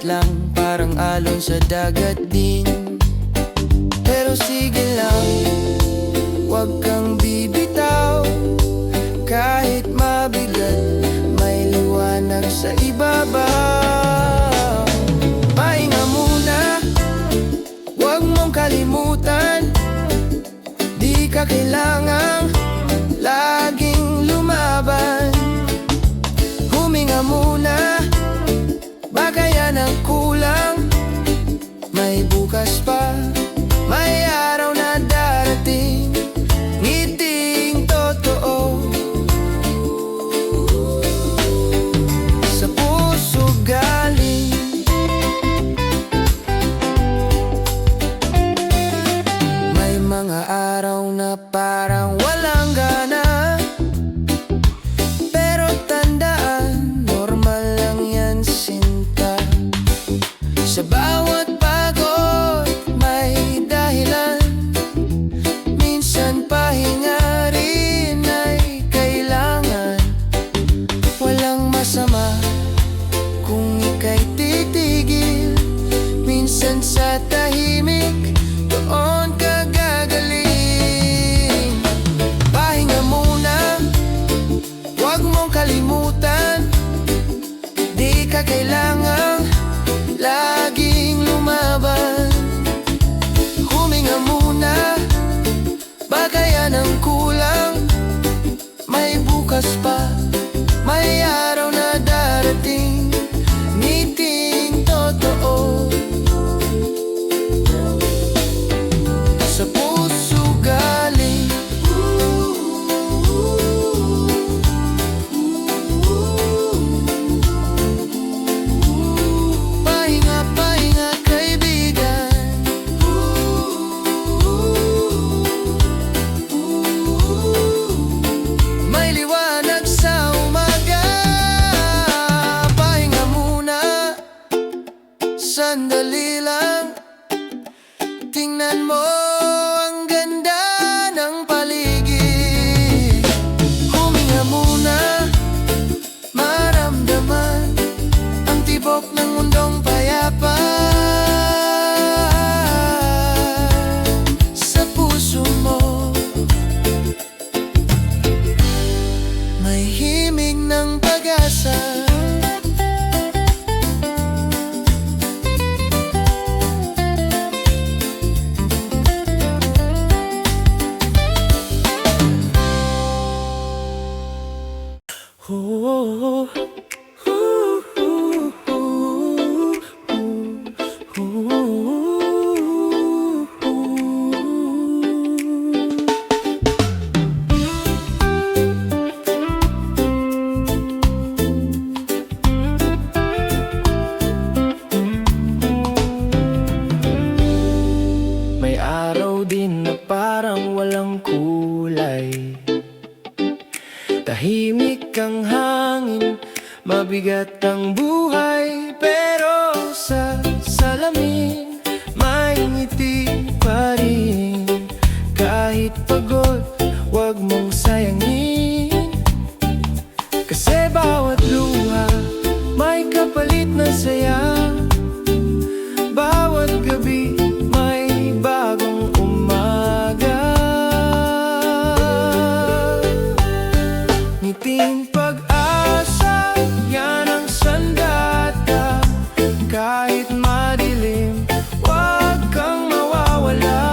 saglit lang, parang alon sa dagat din. Pero sige lang, huwag kang bibitaw. Kahit mabigat, may liwanag sa ibabaw. Pahinga muna, huwag mong kalimutan. Di ka kailangang laging lumaban. Huminga muna, baka yan ang kulang. May bukas pa, may araw na darating. Ngiting totoo sa puso galing. May mga araw na parang walang gana, pero tandaan, normal lang yan sinta. Sa bawat pagod may dahilan. Minsan pahinga rin ay kailangan. Walang masama kung ika'y titigil. Minsan sa tahimik, doon ka gagaling. Pahinga muna, huwag mong kalimutan. Di ka kailangang laging lumaban. Huminga muna, baka yan ang kulang. May bukas pa, may araw na darating. Ngiting totoo sa puso galing. Pahinga, pahinga kaibigan. May liwanag sa umaga. Pahinga muna, sandali lang. Tingnan mo ang ganda ng paligid. Huminga muna, maramdaman ang tibok ng mundong payapa. Sa puso mo may himig ng pag-asa. May araw din na parang walang kulay. Tahimik ang hangin, mabigat ang buhay. Pero sa salamin, may ngiti pa rin. Kahit pagod, huwag mong sayangin. Kasi bawat luha, may kapalit na saya. Bawat gabi, may bagong umaga. Ngiting pag-asa, yan ang sandata. Kahit madilim, huwag kang mawawala.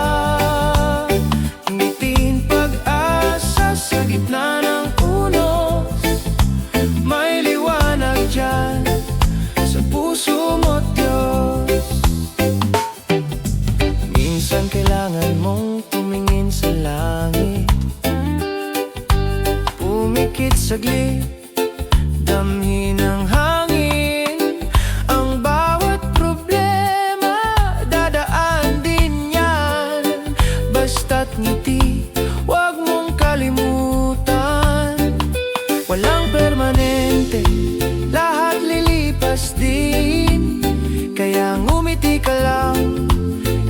Ngiting pag-asa sa gitna ng unos. May liwanag dyan sa puso mo't Diyos. Minsan kailangan mong tumingin sa langit, pumikit saglit, damhin ang hangin. Ang bawat problema, dadaan din yan. Basta't ngiti, huwag mong kalimutan. Walang permanente, lahat lilipas din. Kaya ngumiti ka lang,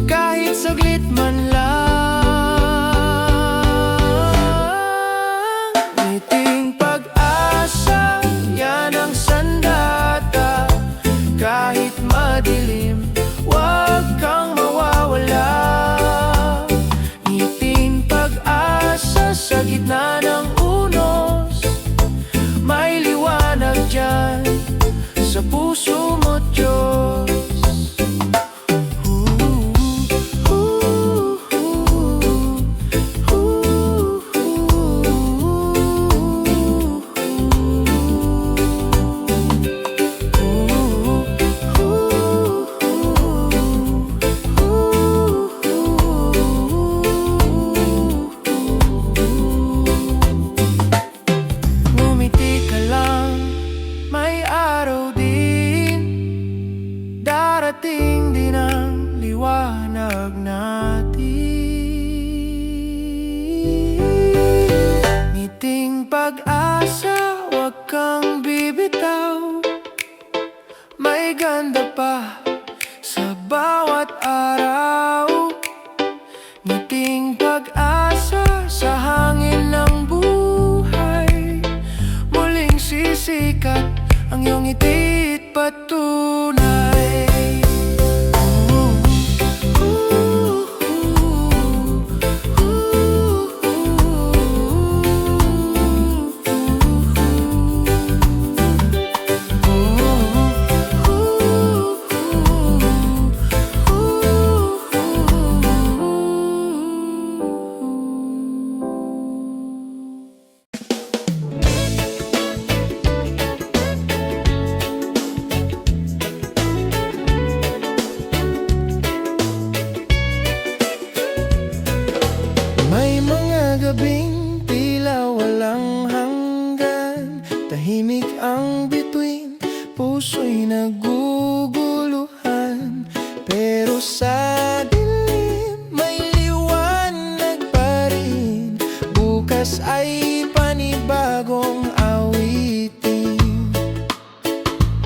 kahit saglit man lang. Ngiting pag-asa, yan ang sandata. Kahit kahit madilim, huwag kang mawawala. Ngiting pag-asa sa gitna ng unos, may liwanag dyan sa puso mo, Diyos. Ngumiti ka lang, may araw din. Darating din ang liwanag natin. Ngiting pag-asa, huwag kang bibitaw. May ganda pa sa bawat araw. Ngiting pag-asa sa hangin ng buhay, muling sisikat ang iyong ngiti't patunay. May mga gabing tila walang hanggan, tahimik ang bituin, puso'y naguguluhan. Pero sa dilim may liwanag pa rin, bukas ay panibagong awitin.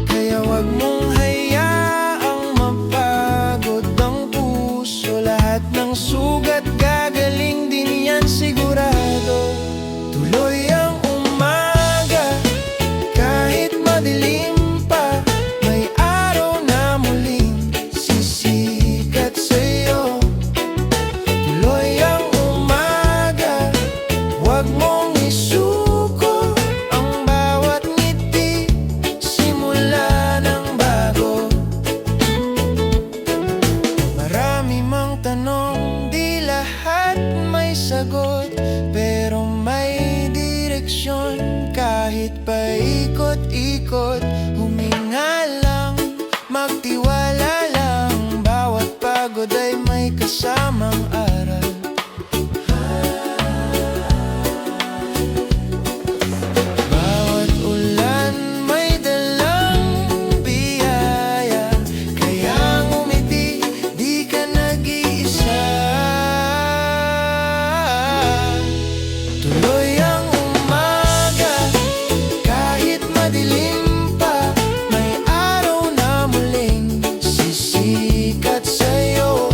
Kaya wag mong hayaang mapagod ang puso, lahat ng sugat gagaling din yan sigurado. Tuloy ang umaga, kahit madilim pa, may araw na muling sisikat sa'yo. Tuloy ang umaga, huwag mong isuko ang bawat ngiti, simula ng bago. Marami mang tanong, di lahat may sagot, pero may direksyon. Kahit paikot-ikot, huminga lang, magtiwala lang, bawat pagod ay may kasamang aral. Bawat ulan may dalang biyaya, kaya ngumiti, di ka nag-iisa. Tuloy ang umaga, kahit madilim pa, may araw na muling sisikat sa'yo.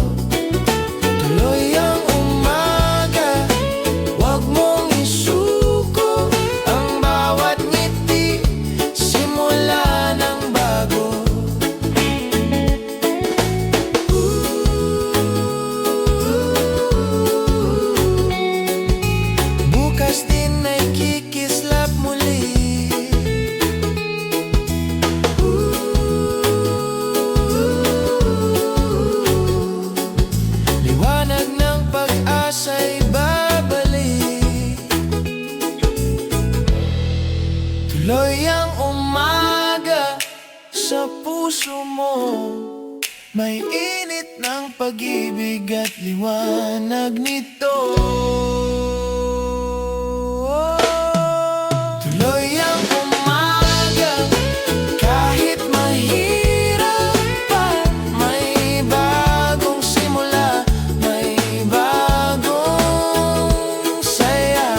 Tuloy ang umaga, huwag mong isuko ang bawat ngiti, simula ng bago. Bukas din ay kikislap muli. Liwanag ng pag-asa'y babalik. Tuloy ang umaga sa puso mo, may init ng pag-ibig at liwanag nito. Tuloy ang umaga, kahit mahirap pa, may bagong simula, may bagong saya.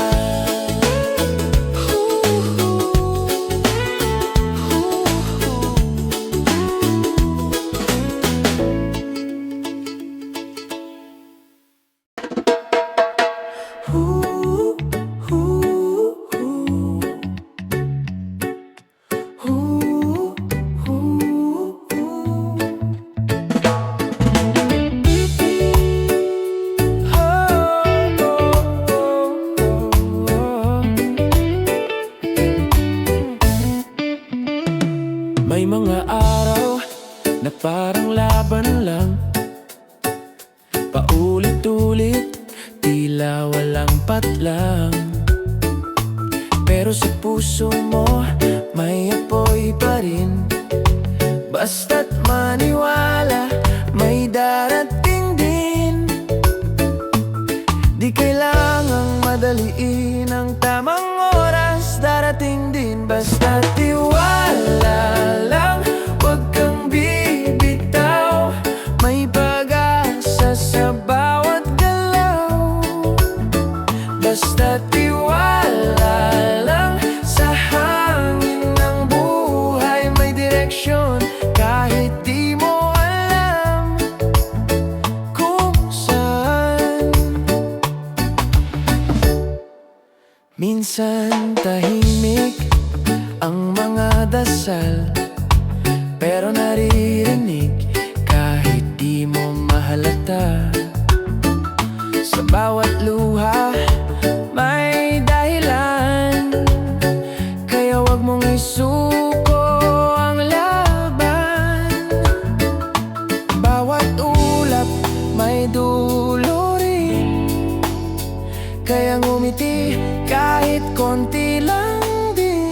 parang laban lang, paulit-ulit, tila walang patlang. Pero sa puso mo, may apoy pa rin. Basta't maniwala, may darating din. Di kailangang madaliin ang tamang oras, darating din. Basta't tiwala lang, huwag kang bibitaw. May pag-asa sa bawat galaw. Basta't tiwala lang, sa hangin ng buhay may direksyon. Kahit di mo alam kung saan. Minsan tahimik ang mga dasal, pero naririnig kahit di mo mahalata. Sa bawat luha may dahilan, kaya wag mong isuko ang laban. Bawat ulap may dulo rin, kaya ngumiti kahit konti lang din.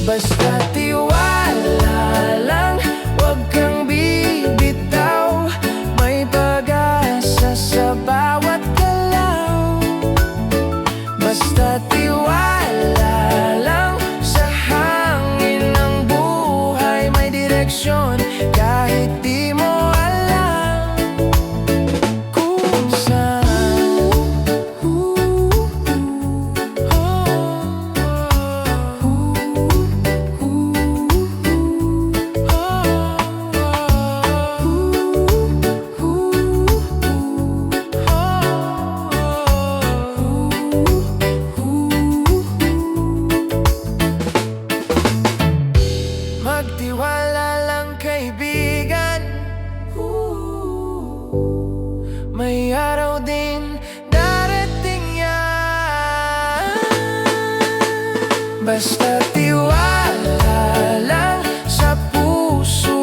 Basta tiwala lang, huwag kang bibitaw. May pag-asa sa bawat galaw. Basta tiwala lang, sa hangin ng buhay may direksyon. Kahit di mo alam kung saan. Magtiwala lang, kaibigan. May araw din darating yan. Basta tiwala lang, sa puso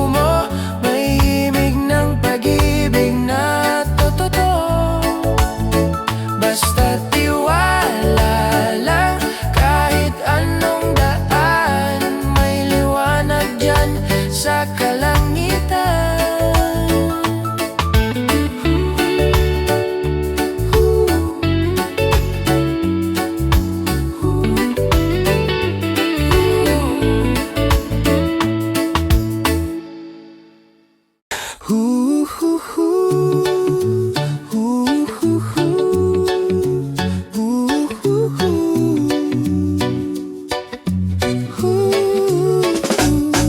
mo may himig ng pag-ibig na totoo. Basta tiwala lang, kahit anong daan may liwanag dyan sa kalangitan.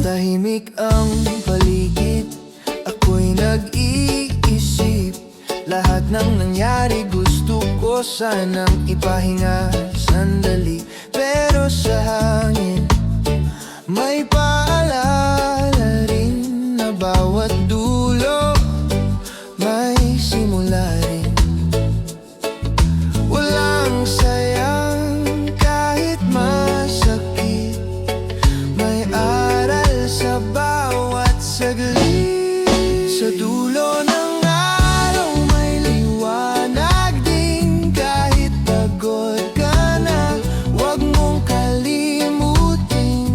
Tahimik ang paligid, ako'y nag-iisip. Lahat ng nangyari gusto ko sanang ipahinga sandali, pero sa hangin may paalala rin na bawat dulo may simula rin. Walang sayang kahit masakit, may aral sa bawat saglit. Sa dulo ng araw may liwanag din, kahit pagod ka na, huwag mong kalimutin.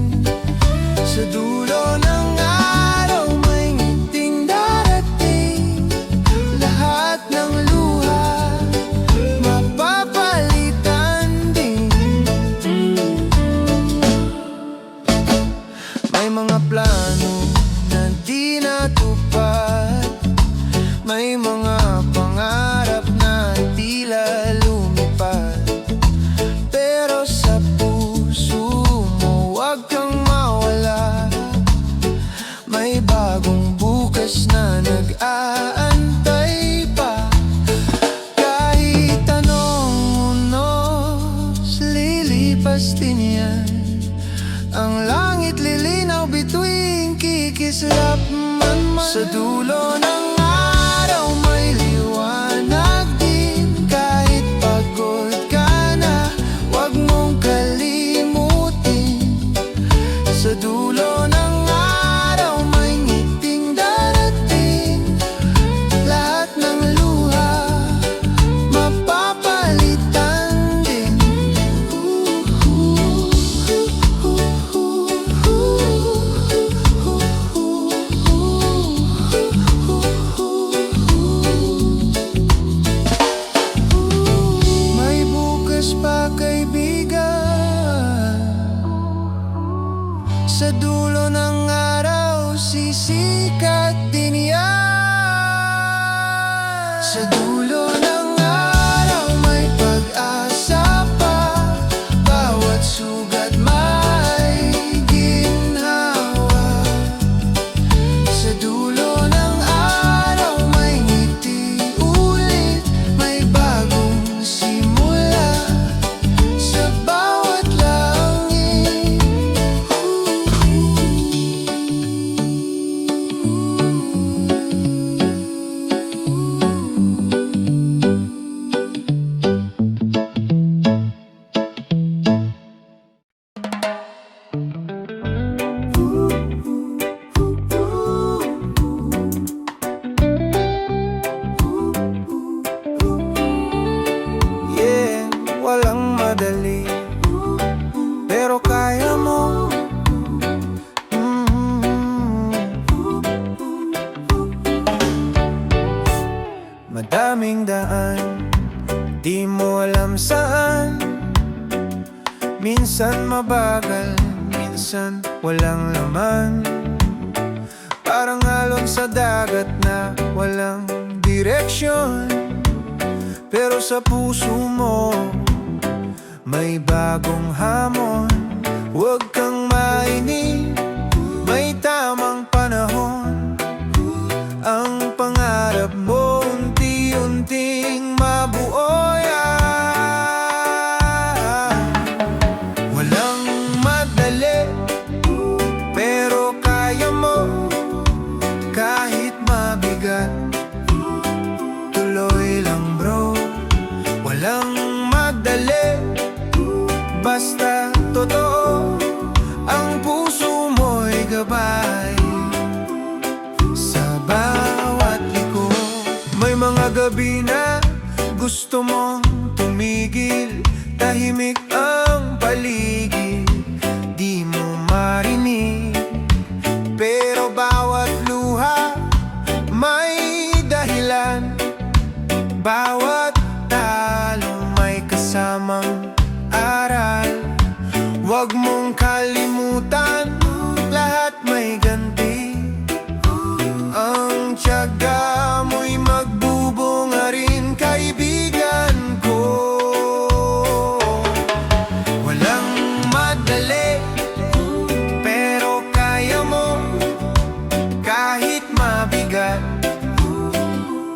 Sa dulo ng araw may ngiting darating, lahat ng luha mapapalitan din. May mga plano na di natupad, may mga pangarap na tila lumipad. Pero sa puso mo huwag kang mawala, may bagong bukas na nag-aantay pa. Kahit anong unos, lilipas din yan. Ang langit lilinaw bituing kikislap man. Sa dulo ng araw may liwanag din, kahit pagod ka na, huwag mong kalimutin. Sa dulo ng araw may Sa dulo ng araw may pag-asa pa, bawat sugat may ginhawa. Sa dulo ng araw may ngiti ulit, may bagong simula sa bawat langit. Yeah, walang madali, pero kaya mo. Madaming daan, di mo alam saan. Minsan mabagal, minsan walang laman. Parang alon sa dagat na walang direksyon. Pero sa puso mo may bagong hamon. Huwag kang mainip, may tamang panahon. Ang pangarap mo unti-unting mabuo yan. Walang madali, pero kaya mo. Kahit mabigat, tuloy lang bro. Walang madali, basta totoo. Ang puso mo'y gabay sa bawat liko. May mga gabi na gusto mong tumigil, tahimik ang paligid, di mo marinig. Pero bawat luha may dahilan, bawat talo may kasamang aral. Huwag mong kalimutan, lahat may ganti. Ang tiyaga mo'y magbubunga rin, kaibigan ko. Walang madali, pero kaya mo. Kahit mabigat,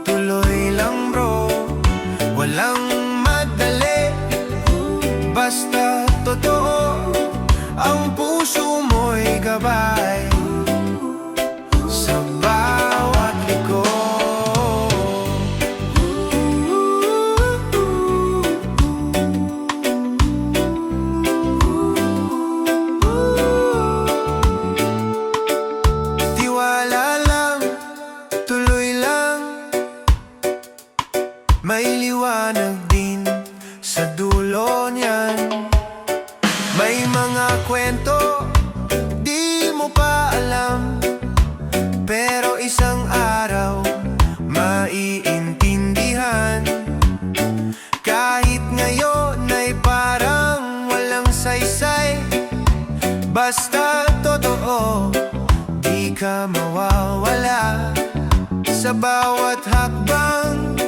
tuloy lang bro. Walang madali, basta totoo. Ang puso mo'y gabay sa bawat liko. Tiwala lang, tuloy lang, may liwanag din sa dulo niyan. May mga kwento di mo pa alam, pero isang araw maiintindihan. Kahit ngayon ay parang walang saysay, basta totoo, di ka mawawala. Sa bawat hakbang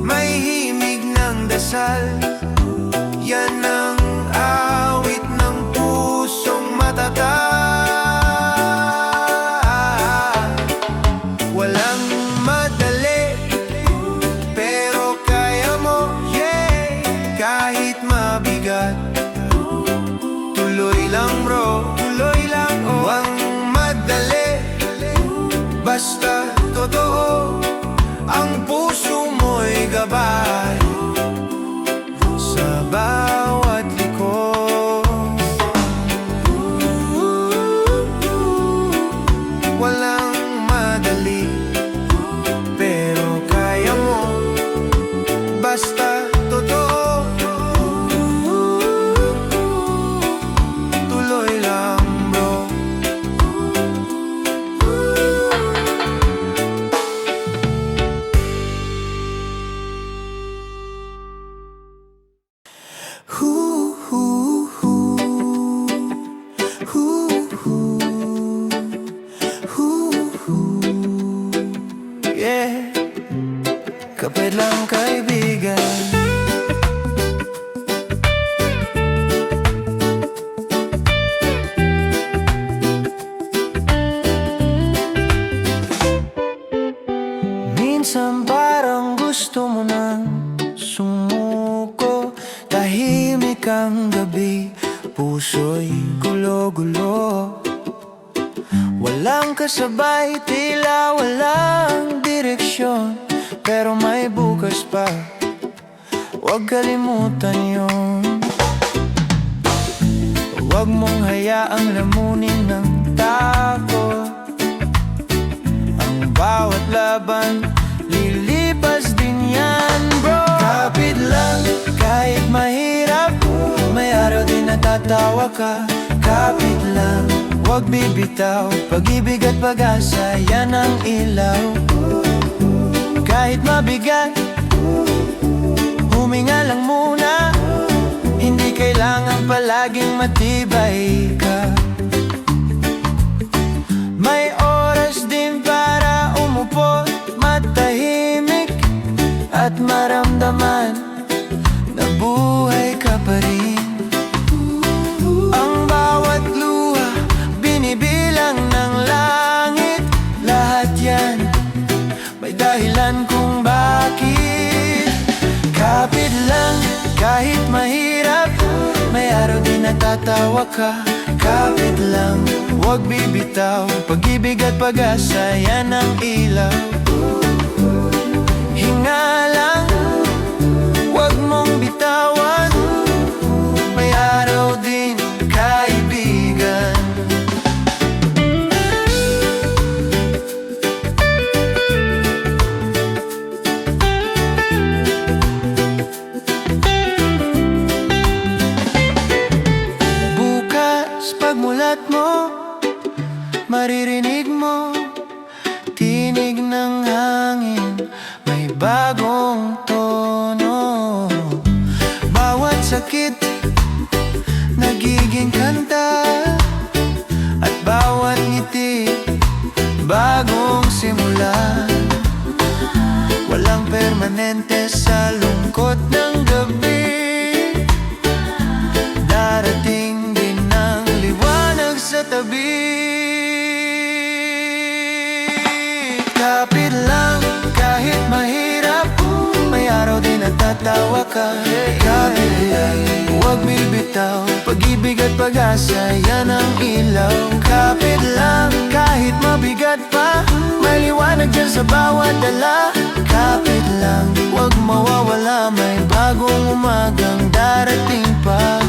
may himig ng dasal, yan ang awit ng pusong matatag. Walang madali, pero kaya mo, yeah. Kahit mabigat, tuloy lang bro, tuloy lang oh. Ang madali, basta totoo. Ang puso mo'y gabay sa bawat liko. Walang madali, pero kaya mo. Basta totoo, tuloy lang bro. kapit lang kaibigan. Minsan parang gusto mo nang sumuko. Tahimik ang gabi, puso'y gulo-gulo. Walang kasabay, tila walang direksyon. Pero may bukas pa, huwag kalimutan yun. Huwag mong hayaang lamunin ng takot. Ang bawat laban, lilipas din yan, bro. Kapit lang, kahit mahirap, may araw din natatawa ka. Kapit lang, huwag bibitaw, pag-ibig at pag-asa, yan ang ilaw. Kahit mabigat, huminga lang muna. Hindi kailangan palaging matibay ka. May oras din para umupo, matahimik at maramdaman na buhay ka pa rin. Ang bawat luha, binibilang ng langit. Lahat yan, may dahilan kung bakit. Kapit lang, kahit mahirap, may araw din natatawa ka. Kapit lang, huwag bibitaw, pag-ibig at pag-asa, yan ang ilaw. Hinga lang, huwag mong bitawan, may araw din kaibigan. Pagmulat mo, maririnig mo tinig ng hangin, may bagong tono. Bawat sakit nagiging kanta, at bawat ngiti bagong simula. Walang permanente sa lungkot ng gabi. Darating din ang liwanag sa tabi. Kapit lang, kahit mahirap, may araw din natatawa ka. Kapit lang, huwag bibitaw, pag-ibig at pag-asa, yan ang ilaw. Kapit lang, kahit mabigat pa, may liwanag dyan sa bawat dala. Kapit lang, huwag mawawala, may bagong umagang darating pa.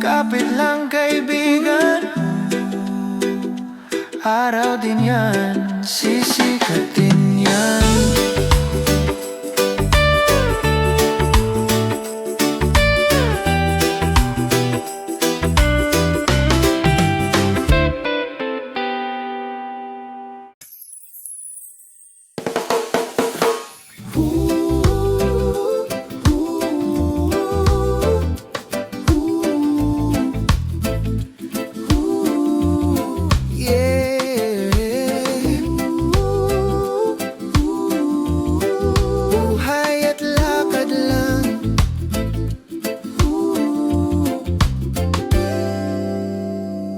Kapit lang kaibigan, araw din yan, sisikatin yan.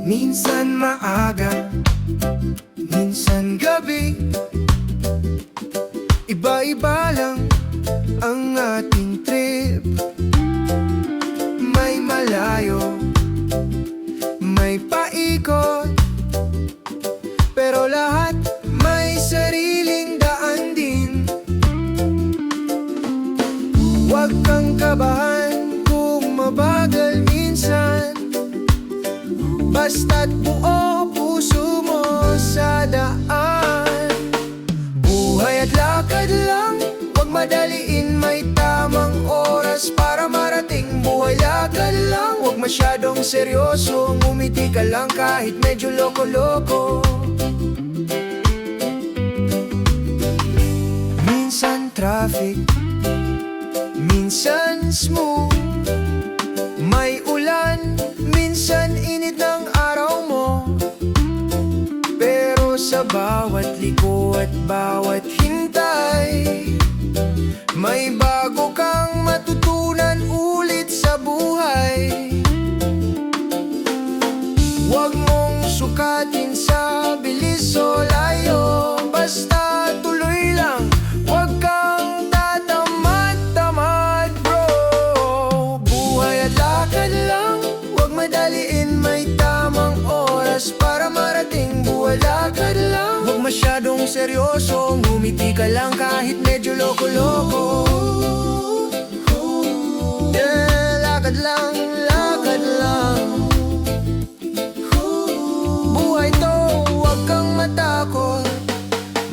Minsan maaga, minsan gabi, iba-iba lang ang ating trip. May malayo, may paikot, pero lahat may sariling daan din. Huwag kang kabahan kung mabagal minsan, basta't buo puso mo sa daan. Buhay at lakad lang, huwag madaliin, may tamang oras para marating. Buhay lakad lang, huwag masyadong seryoso, ngumiti ka lang kahit medyo loko-loko. Minsan traffic, minsan smooth, may ulan, minsan init ng araw mo, pero sa sa bawat liko at bawat hintay, may bago kang matutunan ulit sa buhay. Huwag mong sukatin sa bilis o layo, basta tuloy lang, huwag kang tatamad-tamad bro. Buhay at lakad lang, huwag madaliin, may tamang oras para marating. Buhay lakad lang, huwag masyadong seryoso, ngumiti ka lang kahit medyo loko-loko. Yeah, lakad lang, lakad lang. Buhay to, huwag kang matakot.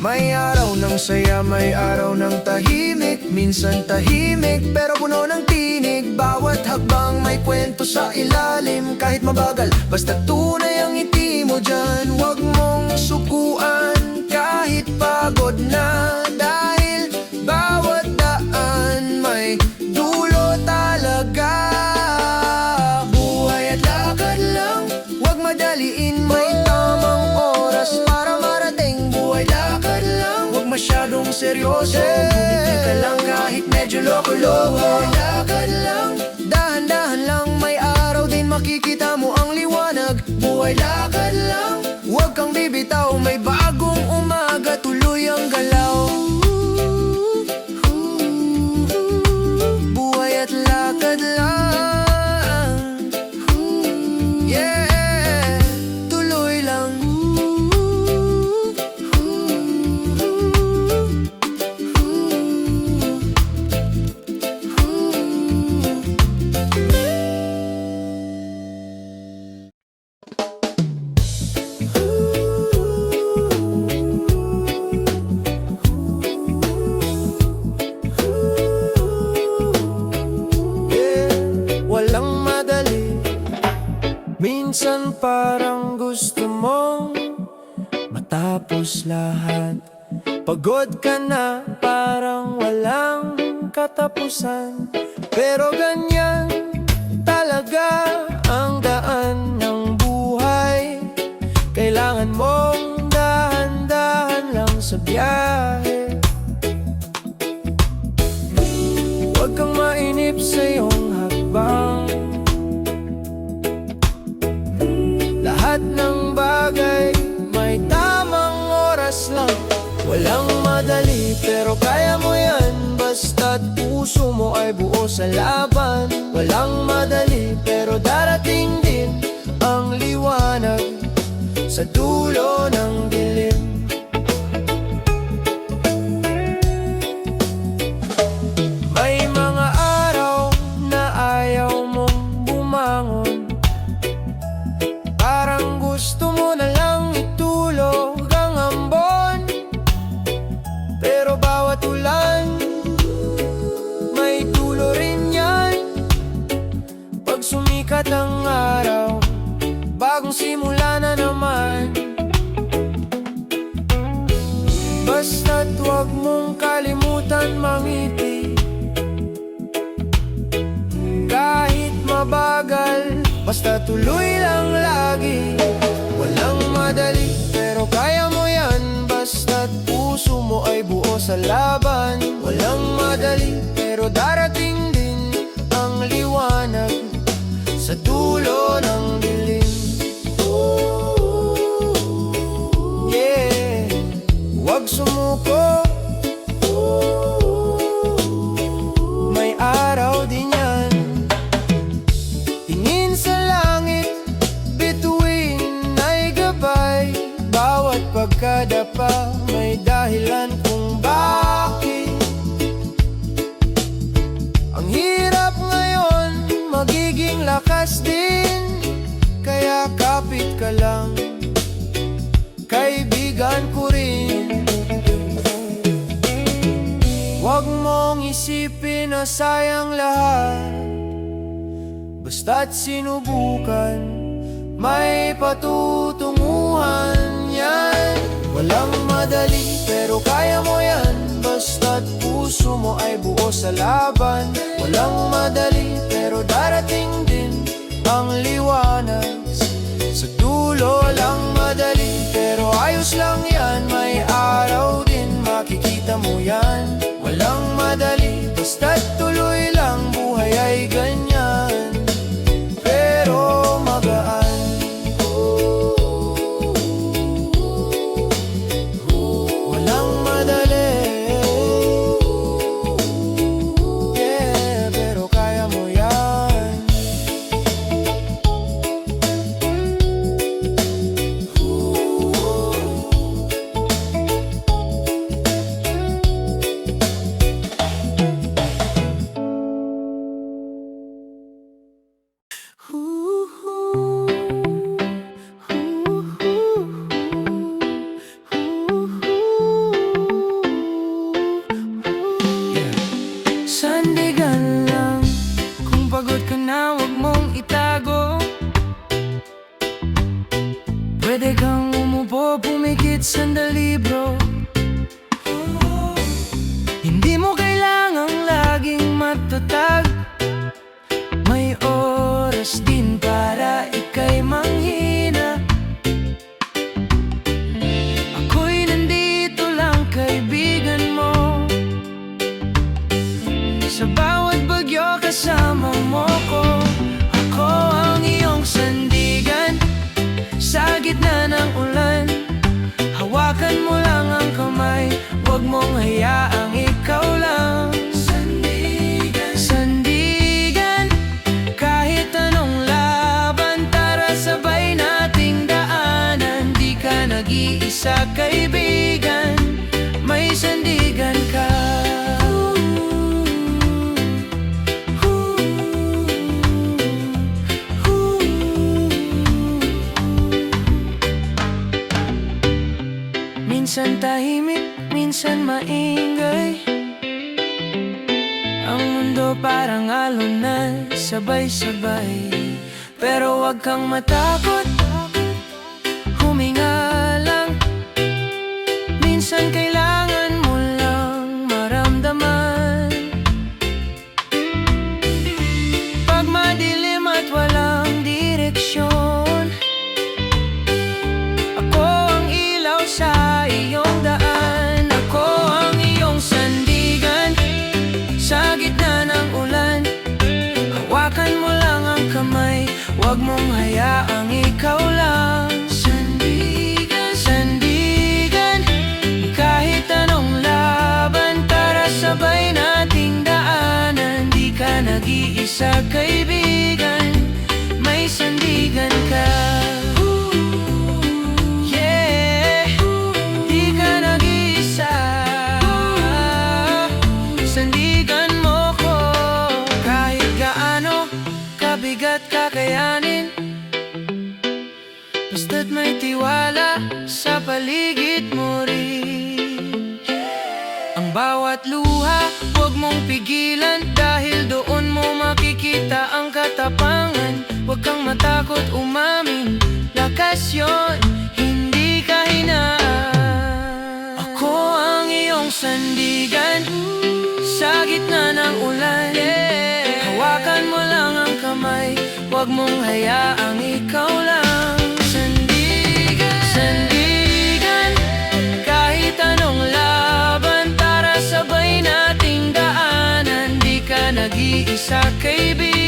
May araw ng saya, may araw ng tahimik. Minsan tahimik, pero puno ng tinig. Bawat hakbang may kwento sa ilalim. Kahit mabagal, basta tunay ang ngiti mo dyan. Huwag mong sukuan kahit pagod na, dahil bawat daan may dulo talaga. Buhay at lakad lang, huwag madaliin, may tamang oras para marating. Buhay lakad lang, huwag masyadong seryoso, ngumiti ka lang kahit medyo loko-loko. Buhay lakad lang, dahan-dahan lang, may araw din makikita mo ang liwanag. Buhay lakad lang, huwag kang bibitaw, may bagong umaga, tuloy ang galaw. Buhay at lakad lang, yeah, tuloy lang. Walang madali, minsan parang gusto mong matapos lahat. Pagod ka na, parang walang katapusan. Pero ganyan talaga ang daan ng buhay. Kailangan mong dahan-dahan lang sa biyahe. Huwag kang mainip sa iyong hakbang. Lahat ng bagay may tamang oras lang. Walang madali pero kaya mo yan, basta't puso mo ay buo sa laban. Walang madali pero darating din ang liwanag sa dulo ng dilim. May mga araw na ayaw mong bumangon, parang gusto mo na lang itulog ang ambon. Pero bawat ulan may dulo rin yan. Pag sumikat ang araw, bagong simula na naman. Basta't huwag mong kalimutan mangiti. Kahit mabagal, basta tuloy lang lagi. Walang madali pero kaya mo yan, basta't puso mo ay buo sa laban. Walang madali pero darating din ang liwanag sa dulo ng dilim. Yeah, huwag sumuko, may araw din yan. Tingin sa langit, bituin ay gabay. Bawat pagkadapa may dahilan kung bakit. Ang hirap ngayon, magiging lakas din. Kaya kapit ka lang, kaibigan ko rin. Huwag mong isipin na sayang lahat, basta't sinubukan, may patutunguhan yan. Walang madali pero kaya mo yan, basta't puso mo ay buo sa laban. Walang madali pero darating din ang liwanag sa dulo. Lang madali pero ayos lang yan. Basta't tuloy lang, buhay ay ganyan, pero magaan. Walang madali, yeah, pero kaya mo yan. Sandigan lang, kung pagod ka na wag mong itago. Pwede kang umupo, pumikit sandali bro. Hindi mo kailangang laging matatag. May oras din para ika'y manghina. Ako'y nandito lang, kaibigan mo. Sa bawat bagyo kasama mo ko. Ako ang iyong sandigan sa gitna ng ulan. Hawakan mo lang ang kamay, huwag mong hayaang ikaw lang. Sandigan, sandigan, kahit anong laban, tara sabay nating daanan. Di ka nag-iisa kaibigan, may sandigan ka. Minsan tahimik, minsan maingay. Ang mundo parang alon na sabay-sabay. Pero wag kang matakot, huminga lang. Minsan kailangan mo lang maramdaman. Pag madilim at walang direksyon, ako ang ilaw sa iyong daan. Ako ang iyong sandigan sa gitna ng ulan. Hawakan mo lang ang kamay, huwag mong hayaang ikaw lang. Sandigan, sandigan, kahit anong laban, tara sabay nating daanan. Di ka nag-iisa kaibigan, may sandigan ka. Sandigan mo ko, kahit gaano kabigat kakayanin. Basta't may tiwala sa paligid mo rin. Ang bawat luha, huwag mong pigilan, dahil doon mo makikita ang katapangan. Huwag kang matakot umamin, lakas yun, hindi ka hinaan. Ako ang iyong sandigan sa gitna ng ulan, hawakan mo lang ang kamay, huwag mong hayaang ikaw lang. Sandigan, sandigan, kahit anong laban, tara sabay nating daanan. Di ka nag-iisa kaibigan,